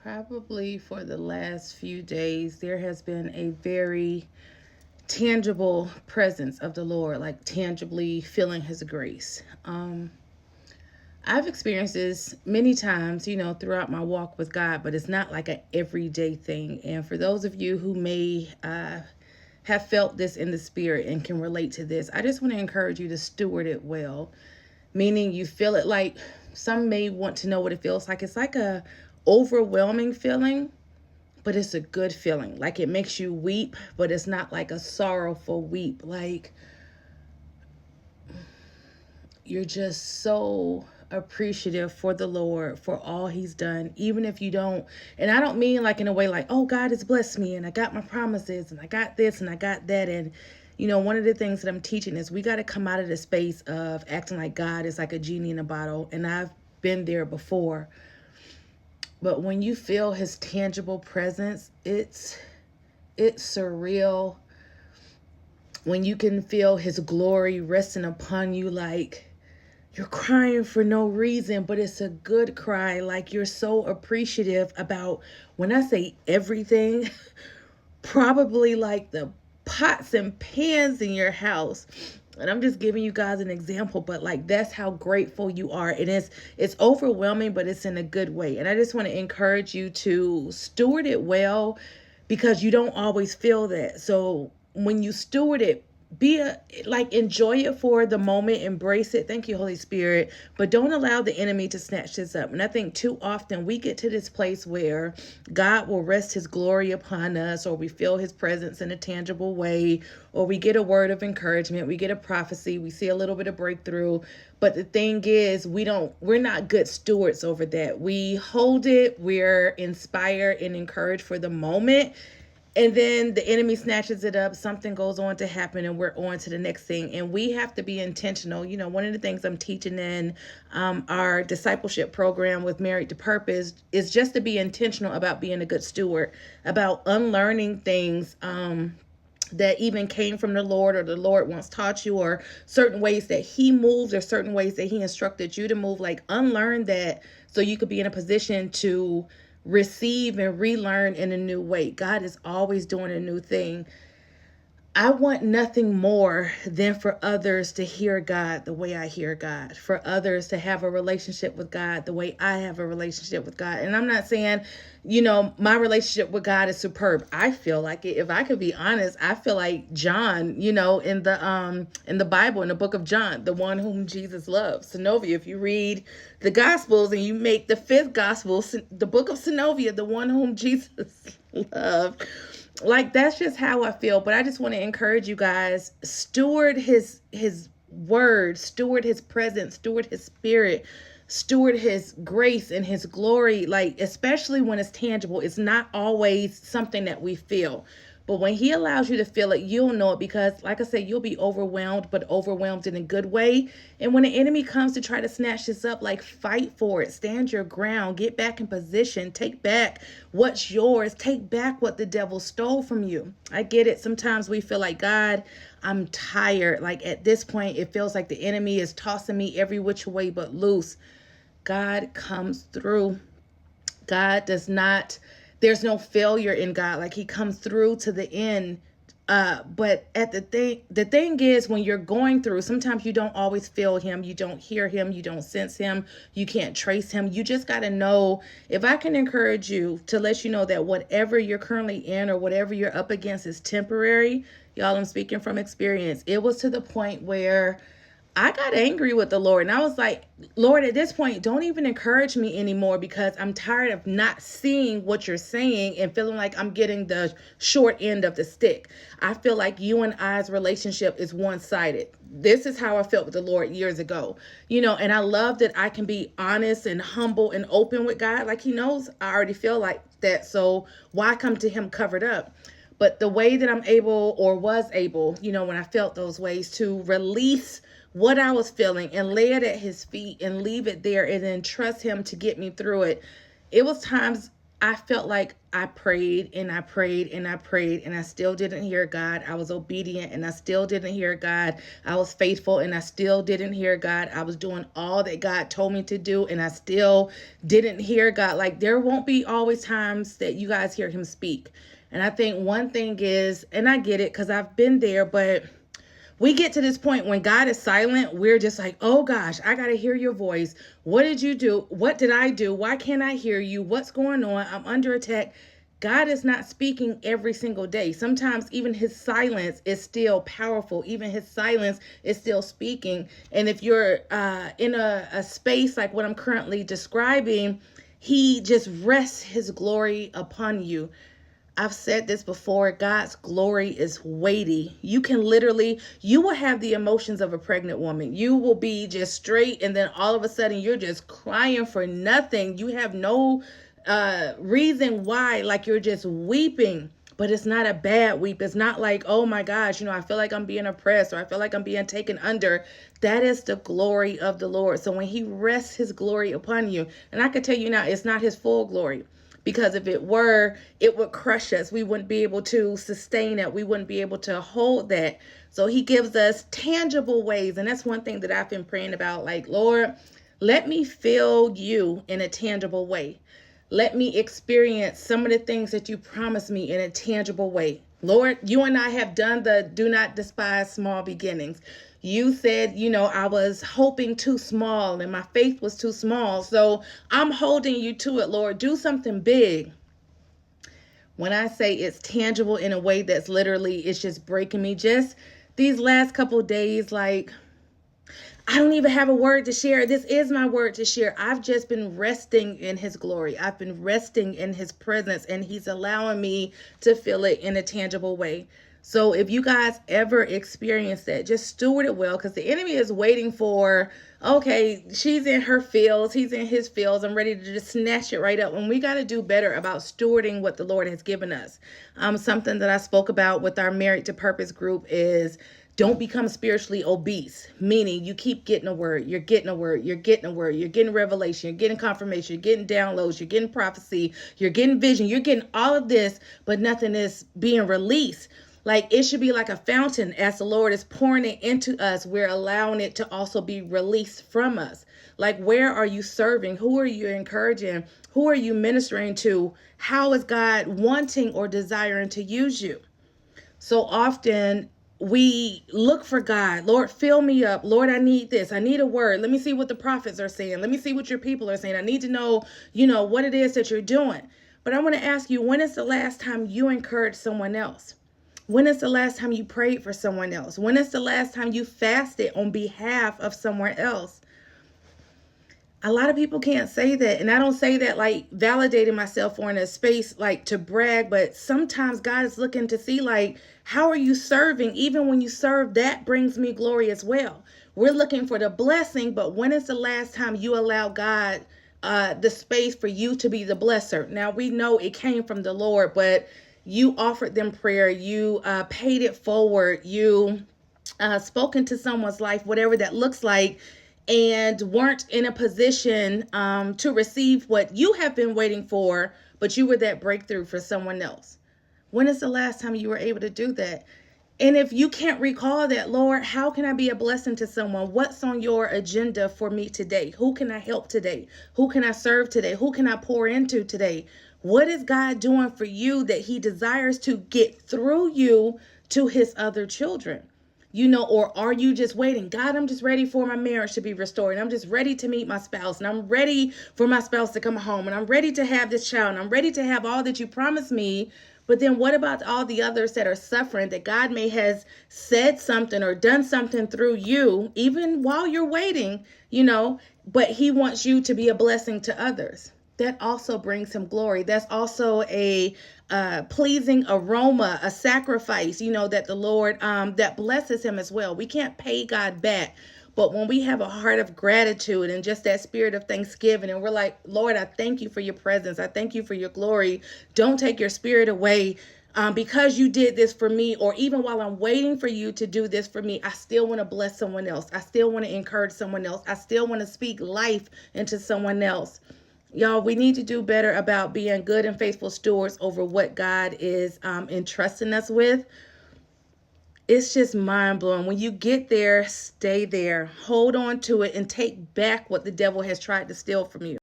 Probably for the last few days, there has been a very tangible presence of the Lord, like tangibly feeling His grace. I've experienced this many times, throughout my walk with God, but it's not like an everyday thing. And for those of you who may have felt this in the spirit and can relate to this, I just want to encourage you to steward it well, meaning you feel it like some may want to know what it feels like. It's like a overwhelming feeling, but it's a good feeling. Like it makes you weep, but it's not like a sorrowful weep. Like you're just so appreciative for the Lord for all He's done, even if you don't. And I don't mean like in a way like, oh, God has blessed me and I got my promises and I got this and I got that. And one of the things that I'm teaching is we got to come out of the space of acting like God is like a genie in a bottle. And I've been there before. But when you feel His tangible presence, it's surreal. When you can feel His glory resting upon you, like you're crying for no reason, but it's a good cry. Like you're so appreciative about, when I say everything, probably like the pots and pans in your house. And I'm just giving you guys an example, but like that's how grateful you are. And it's overwhelming, but it's in a good way. And I just want to encourage you to steward it well, because you don't always feel that. So when you steward it, enjoy it for the moment, embrace it. Thank you, Holy Spirit. But don't allow the enemy to snatch this up. And I think too often we get to this place where God will rest His glory upon us, or we feel His presence in a tangible way, or we get a word of encouragement, we get a prophecy, we see a little bit of breakthrough. But the thing is, we're not good stewards over that. We hold it, we're inspired and encouraged for the moment, and then the enemy snatches it up, something goes on to happen, and we're on to the next thing. And we have to be intentional. One of the things I'm teaching in our discipleship program with Married to Purpose is just to be intentional about being a good steward, about unlearning things that even came from the Lord, or the Lord once taught you, or certain ways that He moves, or certain ways that He instructed you to move. Like unlearn that so you could be in a position to receive and relearn in a new way. God is always doing a new thing. I want nothing more than for others to hear God the way I hear God, for others to have a relationship with God the way I have a relationship with God. And I'm not saying, my relationship with God is superb. I feel like it. If I could be honest, I feel like John, in the Bible, in the book of John, the one whom Jesus loves. Synovia, if you read the Gospels and you make the fifth Gospel, the book of Synovia, the one whom Jesus loved. Like that's just how I feel. But I just want to encourage you guys, steward his word, steward His presence, steward His spirit, steward His grace and His glory. Like especially when it's tangible, it's not always something that we feel. But when He allows you to feel it, you'll know it, because like I said, you'll be overwhelmed, but overwhelmed in a good way. And when the enemy comes to try to snatch this up, like fight for it, stand your ground, get back in position, take back what's yours, take back what the devil stole from you. I get it. Sometimes we feel like, God, I'm tired. Like at this point, it feels like the enemy is tossing me every which way but loose. God comes through. God does not, there's no failure in God. Like He comes through to the end. But the thing is, when you're going through, sometimes you don't always feel Him. You don't hear Him. You don't sense Him. You can't trace Him. You just got to know. If I can encourage you to let you know that whatever you're currently in or whatever you're up against is temporary. Y'all, I'm speaking from experience. It was to the point where I got angry with the Lord, and I was like, Lord, at this point, don't even encourage me anymore, because I'm tired of not seeing what you're saying and feeling like I'm getting the short end of the stick. I feel like you and I's relationship is one-sided. This is how I felt with the Lord years ago, and I love that I can be honest and humble and open with God. Like He knows I already feel like that. So why come to Him covered up? But the way that I'm able, or was able, when I felt those ways, to release what I was feeling and lay it at His feet and leave it there, and then trust Him to get me through it. It was times I felt like I prayed and I prayed and I prayed and I still didn't hear God. I was obedient and I still didn't hear God. I was faithful and I still didn't hear God. I was doing all that God told me to do and I still didn't hear God. Like, there won't be always times that you guys hear him speak. And I think one thing is, and I get it because I've been there, but we get to this point when God is silent, we're just like, oh gosh, I got to hear your voice. What did you do? What did I do? Why can't I hear you? What's going on? I'm under attack. God is not speaking every single day. Sometimes even his silence is still powerful. Even his silence is still speaking. And if you're in a space like what I'm currently describing, he just rests his glory upon you. I've said this before, God's glory is weighty. You can literally, you will have the emotions of a pregnant woman. You will be just straight, and then all of a sudden you're just crying for nothing. You have no reason why, like you're just weeping. But it's not a bad weep. It's not like, oh my gosh, I feel like I'm being oppressed or I feel like I'm being taken under. That is the glory of the Lord. So when he rests his glory upon you, and I can tell you now, it's not his full glory. Because if it were, it would crush us. We wouldn't be able to sustain it. We wouldn't be able to hold that. So he gives us tangible ways. And that's one thing that I've been praying about. Like, Lord, let me feel you in a tangible way. Let me experience some of the things that you promised me in a tangible way. Lord, you and I have done the do not despise small beginnings. You said, I was hoping too small and my faith was too small. So I'm holding you to it, Lord. Do something big. When I say it's tangible in a way that's literally, it's just breaking me. Just these last couple of days, like, I don't even have a word to share. This is my word to share. I've just been resting in his glory. I've been resting in his presence, and he's allowing me to feel it in a tangible way. So if you guys ever experience that, just steward it well, because the enemy is waiting for, okay, she's in her fields, he's in his fields, I'm ready to just snatch it right up. And we got to do better about stewarding what the Lord has given us. Something that I spoke about with our Married to Purpose group is, don't become spiritually obese, meaning you keep getting a word, you're getting a word, you're getting a word, you're getting revelation, you're getting confirmation, you're getting downloads, you're getting prophecy, you're getting vision, you're getting all of this, but nothing is being released. Like, it should be like a fountain. As the Lord is pouring it into us, we're allowing it to also be released from us. Like, where are you serving? Who are you encouraging? Who are you ministering to? How is God wanting or desiring to use you? So often we look for God. Lord, fill me up. Lord, I need this. I need a word. Let me see what the prophets are saying. Let me see what your people are saying. I need to know, what it is that you're doing. But I want to ask you, when is the last time you encouraged someone else? When is the last time you prayed for someone else? When is the last time you fasted on behalf of someone else? A lot of people can't say that. And I don't say that like validating myself or in a space like to brag, but sometimes God is looking to see, like, how are you serving? Even when you serve, that brings me glory as well. We're looking for the blessing, but when is the last time you allow God the space for you to be the blesser? Now, we know it came from the Lord, but you offered them prayer, you paid it forward, you spoke into someone's life, whatever that looks like, and weren't in a position to receive what you have been waiting for, but you were that breakthrough for someone else. When is the last time you were able to do that? And if you can't recall that, Lord, how can I be a blessing to someone? What's on your agenda for me today? Who can I help today? Who can I serve today? Who can I pour into today? What is God doing for you that he desires to get through you to his other children? Or are you just waiting? God, I'm just ready for my marriage to be restored. And I'm just ready to meet my spouse. And I'm ready for my spouse to come home. And I'm ready to have this child. And I'm ready to have all that you promised me. But then what about all the others that are suffering, that God may has said something or done something through you, even while you're waiting, but he wants you to be a blessing to others. That also brings him glory. That's also a pleasing aroma, a sacrifice, that the Lord, that blesses him as well. We can't pay God back. But when we have a heart of gratitude and just that spirit of thanksgiving, and we're like, Lord, I thank you for your presence. I thank you for your glory. Don't take your spirit away. Because you did this for me, or even while I'm waiting for you to do this for me, I still want to bless someone else. I still want to encourage someone else. I still want to speak life into someone else. Y'all, we need to do better about being good and faithful stewards over what God is entrusting us with. It's just mind blowing. When you get there, stay there, hold on to it, and take back what the devil has tried to steal from you.